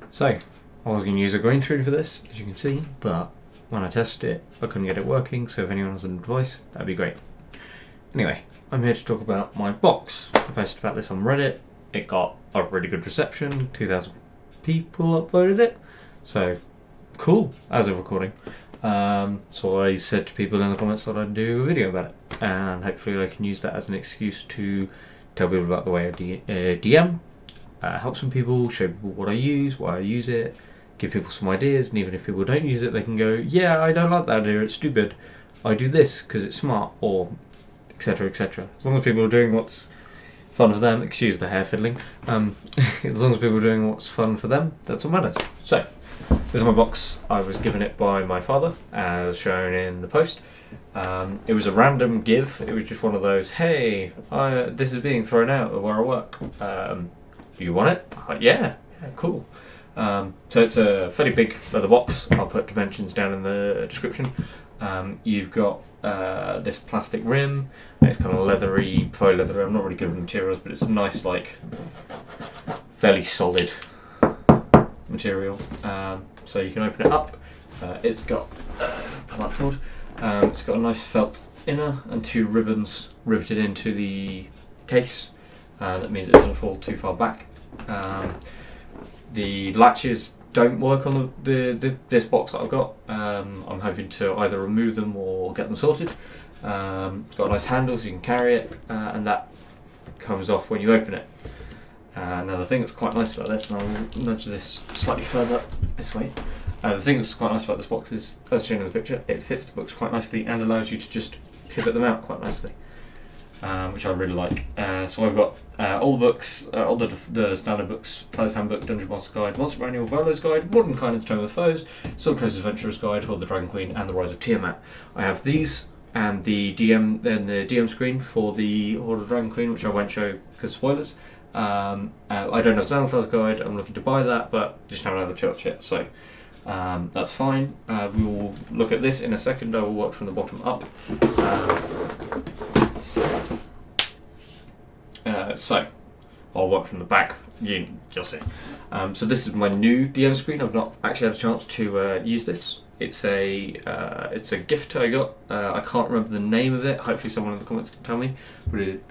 So, I was going to use a green screen for this, as you can see, but when I tested it, I couldn't get it working, so if anyone has an advice, that'd be great. Anyway, I'm here to talk about my box. I posted about this on Reddit. It got a really good reception, 2,000 people upvoted it, so cool, as of recording. So I said to people in the comments that I'd do a video about it, and hopefully I can use that as an excuse to tell people about the way of DM, help some people, show people what I use, why I use it, give people some ideas, and even if people don't use it, they can go, yeah, I don't like that idea, it's stupid, I do this because it's smart, or etc, etc. As long as people are doing what's fun for them, excuse the hair fiddling, as long as people are doing what's fun for them, that's what matters. So, this is my box. I was given it by my father, as shown in the post. It was a random give. It was just one of those, hey, this is being thrown out of where I work. Do you want it? Yeah, cool. So it's a fairly big leather box. I'll put dimensions down in the description. You've got this plastic rim. It's kind of leathery, faux leathery. I'm not really good with materials, but it's a nice, like, fairly solid material. So you can open it up. It's got pull that forward. It's got a nice felt inner and two ribbons riveted into the case. That means it doesn't fall too far back. The latches don't work on this box that I've got. I'm hoping to either remove them or get them sorted. It's got a nice handle so you can carry it, and that comes off when you open it. Now the thing that's quite nice about this, and I'll nudge this slightly further this way, the thing that's quite nice about this box is, as shown in the picture, it fits the books quite nicely and allows you to just pivot them out quite nicely, which I really like. So I've got all the books, all the standard books: Player's Handbook, Dungeon Master Guide, Monster Manual, Volo's Guide, Modern Kind Tome of Foes, Swordcoast Adventurer's Guide, Horde the Dragon Queen, and the Rise of Tiamat. I have these and the DM screen for the Horde of the Dragon Queen, which I won't show because spoilers. I don't have Xanathar's Guide. I'm looking to buy that, but just haven't had a chance yet, so that's fine. We will look at this in a second. I will work from the bottom up. So I'll work from the back. You'll see. So this is my new DM screen. I've not actually had a chance to use this. It's a gift I got. I can't remember the name of it. Hopefully someone in the comments can tell me. But it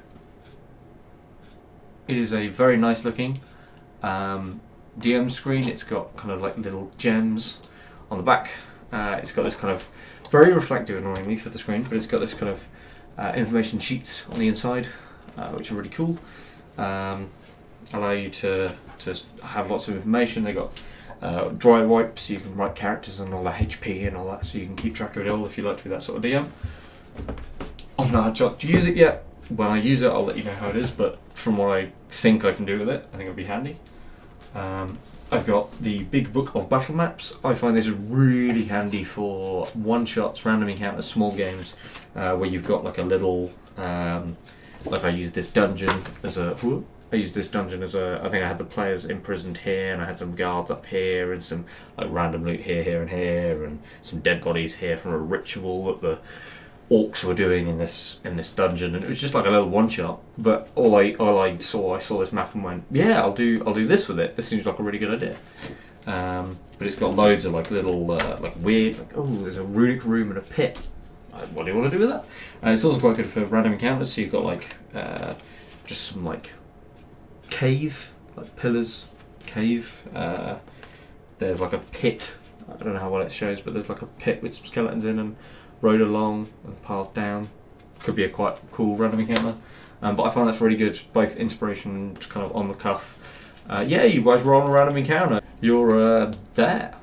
is a very nice looking DM screen. It's got kind of like little gems on the back. It's got this kind of very reflective, annoyingly, for the screen, but it's got this kind of information sheets on the inside, which are really cool. Allow you to have lots of information. They got dry wipes, so you can write characters and all the HP and all that, so you can keep track of it all if you like to be that sort of DM. I've not had a chance to use it yet. When I use it, I'll let you know how it is, but from what I think I can do with it, I think it'll be handy. I've got the big book of battle maps. I find this is really handy for one-shots, random encounters, small games, where you've got like a little, like I used this dungeon as a, I think I had the players imprisoned here, and I had some guards up here, and some like random loot here, here, and here, and some dead bodies here from a ritual that the orcs were doing in this dungeon, and it was just like a little one shot. But I saw this map and went, yeah, I'll do this with it. This seems like a really good idea. But it's got loads of like little like weird, like, oh, there's a runic room and a pit. What do you want to do with that? It's also quite good for random encounters. So you've got like just some like cave, like pillars, cave. There's like a pit. I don't know how well it shows, but there's like a pit with some skeletons in and road along and path down. Could be a quite cool random encounter. But I find that's really good, both inspiration and kind of on the cuff. Yeah, you guys were on a random encounter. You're there.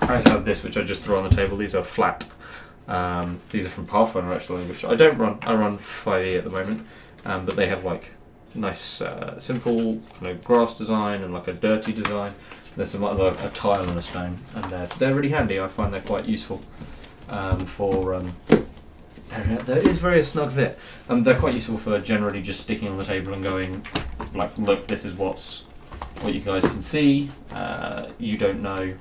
I also have this, which I just threw on the table. These are flat. These are from Pathfinder actually, which I don't run. I run 5e at the moment. But they have like nice, simple kind of grass design and like a dirty design. There's some other a tile and a stone, and they're really handy. I find they're quite useful. There is very a snug fit. They're quite useful for generally just sticking on the table and going, like, look, this is what you guys can see. You don't know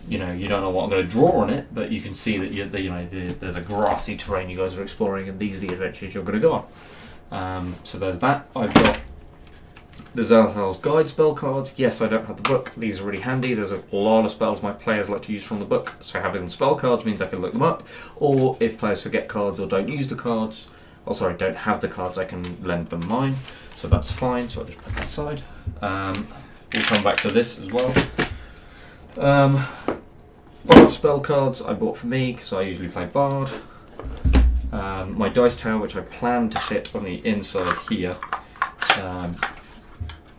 what I'm going to draw on it, but you can see that there's a grassy terrain you guys are exploring, and these are the adventures you're going to go on. So there's that. I've got The Zalthal's Guide spell cards. Yes, I don't have the book. These are really handy. There's a lot of spells my players like to use from the book, so having spell cards means I can look them up. Or if players forget cards or don't use the cards, or sorry, don't have the cards, I can lend them mine. So that's fine. So I'll just put that aside. We'll come back to this as well. Bard spell cards I bought for me because I usually play Bard. My dice tower, which I plan to fit on the inside here.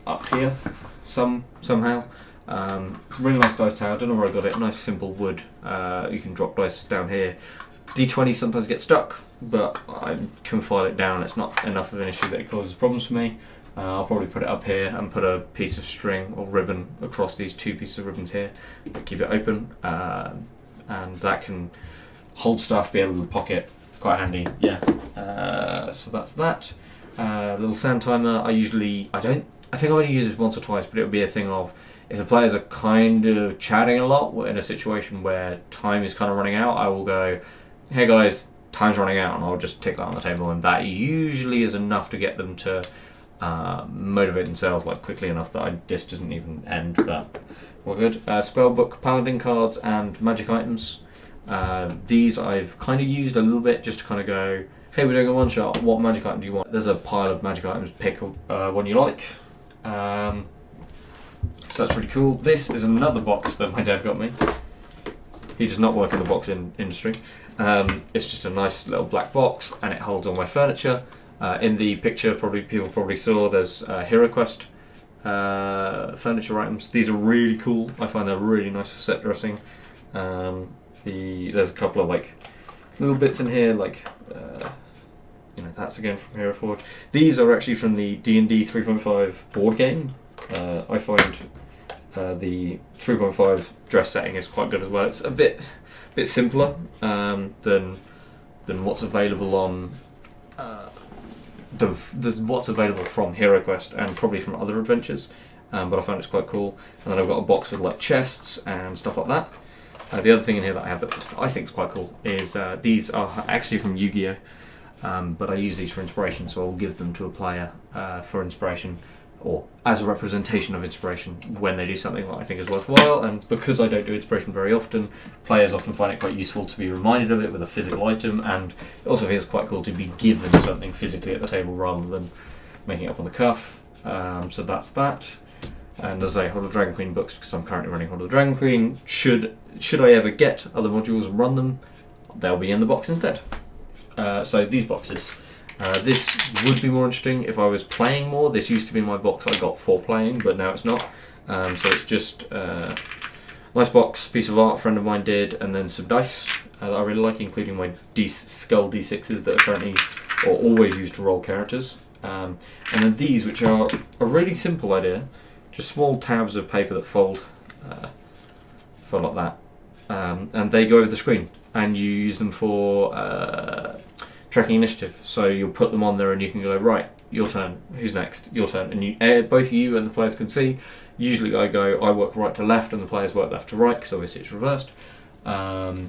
Up here somehow. It's a really nice dice tower. I don't know where I got it. Nice simple wood. You can drop dice down here. D20 sometimes get stuck, but I can file it down. It's not enough of an issue that it causes problems for me. I'll probably put it up here and put a piece of string or ribbon across these two pieces of ribbons here. Keep it open, and that can hold stuff, be able to pocket. Quite handy, yeah. So that's that. Little sand timer. I think I only use this once or twice, but it would be a thing of if the players are kind of chatting a lot, we're in a situation where time is kind of running out, I will go, hey guys, time's running out, and I'll just tick that on the table, and that usually is enough to get them to motivate themselves like quickly enough that this doesn't even end, but we're good. Spellbook, paladin cards, and magic items. These I've kind of used a little bit just to kind of go, hey, we're doing a one shot, what magic item do you want? There's a pile of magic items, pick one you like. So that's really cool. This is another box that my dad got me. He does not work in the box industry. It's just a nice little black box, and it holds all my furniture. In the picture, people probably saw there's HeroQuest furniture items. These are really cool. I find they're really nice for set dressing. There's a couple of like little bits in here, like that's again from Hero Forge. These are actually from the D&D 3.5 board game. I find the 3.5 dress setting is quite good as well. It's a bit simpler than what's available on what's available from HeroQuest and probably from other adventures. But I found it's quite cool. And then I've got a box with like chests and stuff like that. The other thing in here that I have that I think is quite cool is these are actually from Yu-Gi-Oh! But I use these for inspiration, so I'll give them to a player for inspiration, or as a representation of inspiration when they do something that I think is worthwhile. And because I don't do inspiration very often, players often find it quite useful to be reminded of it with a physical item, and it also feels quite cool to be given something physically at the table rather than making it up on the cuff. So that's that. And as I say, Hold of the Dragon Queen books, because I'm currently running Hold of the Dragon Queen. Should I ever get other modules and run them, they'll be in the box instead. So these boxes. This would be more interesting if I was playing more. This used to be my box I got for playing, but now it's not. So it's just nice box, piece of art a friend of mine did, and then some dice that I really like, including my Skull D6s that are currently or always used to roll characters. And then these, which are a really simple idea. Just small tabs of paper that fold like that, and they go over the screen, and you use them for tracking initiative. So you'll put them on there, and you can go, right, your turn. Who's next? Your turn. And both you and the players can see. Usually, I work right to left, and the players work left to right, because obviously it's reversed. But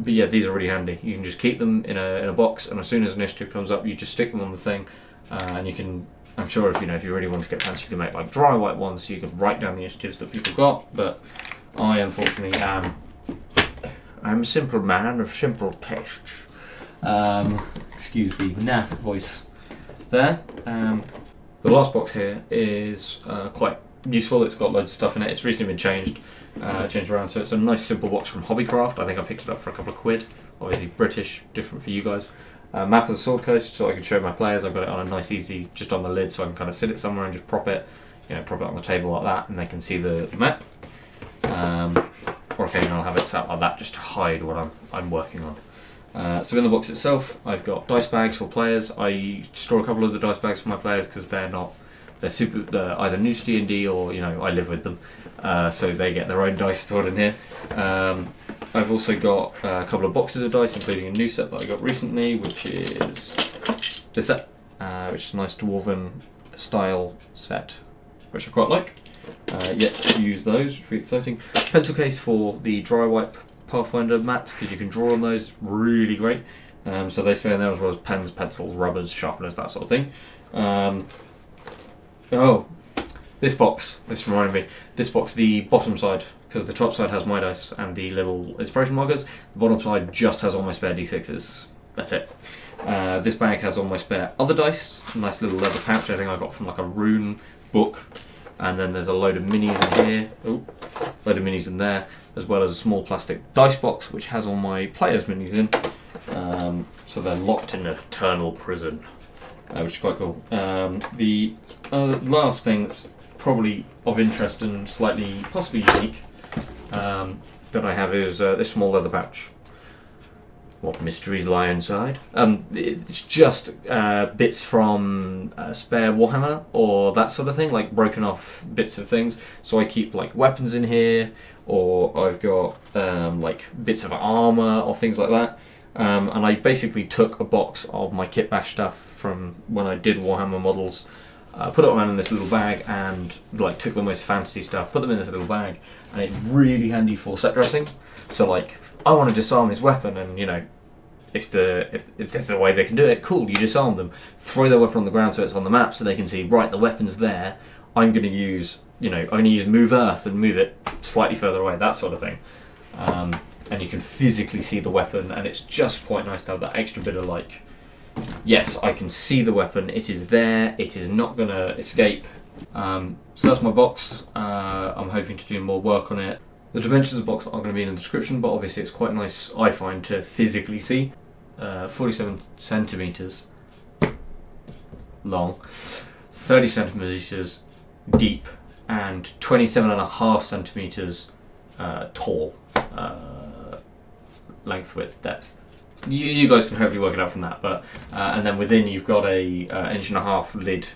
yeah, these are really handy. You can just keep them in a box, and as soon as initiative comes up, you just stick them on the thing, and you can. I'm sure if you really want to get fancy, you can make like dry white ones, so you can write down the initiatives that people got. But I unfortunately I'm a simple man of simple tastes. Excuse the naff voice there. The last box here is quite useful. It's got loads of stuff in it. It's recently been changed around, so it's a nice simple box from Hobbycraft. I think I picked it up for a couple of quid. Obviously British, different for you guys. Map of the Sword Coast, so I can show my players. I've got it on a nice easy, just on the lid, so I can kind of sit it somewhere and just prop it on the table like that, and they can see the map. Or occasionally I'll have it sat like that just to hide what I'm working on. So in the box itself, I've got dice bags for players. I store a couple of the dice bags for my players because they're either new to D&D or I live with them, so they get their own dice stored in here. I've also got a couple of boxes of dice, including a new set that I got recently, which is this set, which is a nice dwarven style set, which I quite like. Yet to use those, which will be exciting. Pencil case for the dry wipe Pathfinder mats, because you can draw on those, really great. So they stay in there, as well as pens, pencils, rubbers, sharpeners, that sort of thing. this box, this reminded me, this box, the bottom side, because the top side has my dice and the little inspiration markers, the bottom side just has all my spare d6s. That's it. This bag has all my spare other dice, a nice little leather pouch I think I got from like a rune book, and then there's a load of minis in here, load of minis in there, as well as a small plastic dice box which has all my players' minis in, so they're locked in an eternal prison, which is quite cool. The last thing that's probably of interest and slightly, possibly unique, that I have is this small leather pouch. What mysteries lie inside? It's just bits from spare Warhammer or that sort of thing, like broken off bits of things. So I keep like weapons in here, or I've got like bits of armor or things like that. And I basically took a box of my kit bash stuff from when I did Warhammer models, put it around in this little bag, and like took the most fancy stuff, put them in this little bag, and it's really handy for set dressing. So like, I want to disarm his weapon, and you know, if there's a way they can do it, cool, you disarm them, throw their weapon on the ground so it's on the map so they can see, right, the weapon's there, I'm going to use, you know, only use move earth and move it slightly further away, that sort of thing. And you can physically see the weapon, and it's just quite nice to have that extra bit of like, yes, I can see the weapon, it is there, it is not going to escape. So that's my box. I'm hoping to do more work on it. The dimensions of the box are going to be in the description, but obviously it's quite nice, I find, to physically see. 47 centimetres long, 30 centimetres deep, and 27.5 centimetres tall. Length, width, depth. You guys can hopefully work it out from that. But and then within you've got a 1.5 inch lid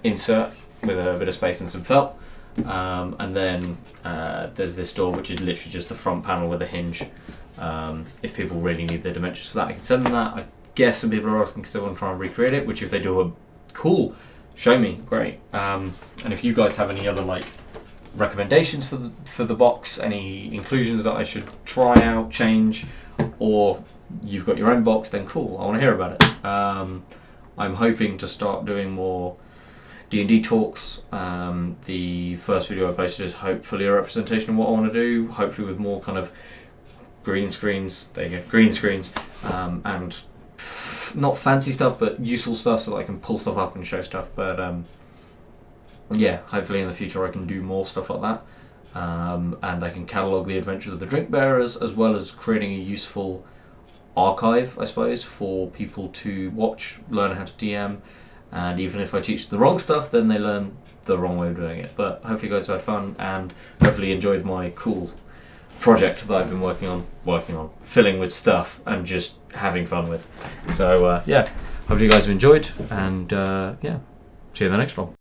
insert with a bit of space and some felt. And then there's this door, which is literally just the front panel with a hinge. If people really need the dimensions for that, I can send them that. I guess some people are asking because they want to try and recreate it, which if they do, cool, show me, great. And if you guys have any other like recommendations for the box, any inclusions that I should try out, change, or you've got your own box, then cool, I want to hear about it. I'm hoping to start doing more D&D talks. The first video I posted is hopefully a representation of what I want to do, hopefully with more kind of green screens, there you go, green screens, and not fancy stuff but useful stuff so that I can pull stuff up and show stuff. But yeah, hopefully in the future I can do more stuff like that, and I can catalogue the adventures of the drink bearers, as well as creating a useful archive, I suppose, for people to watch, learn how to DM, and even if I teach the wrong stuff, then they learn the wrong way of doing it. But hopefully you guys have had fun, and hopefully enjoyed my cool project that I've been working on, filling with stuff and just having fun with. So yeah, hopefully you guys have enjoyed, and yeah, see you in the next one.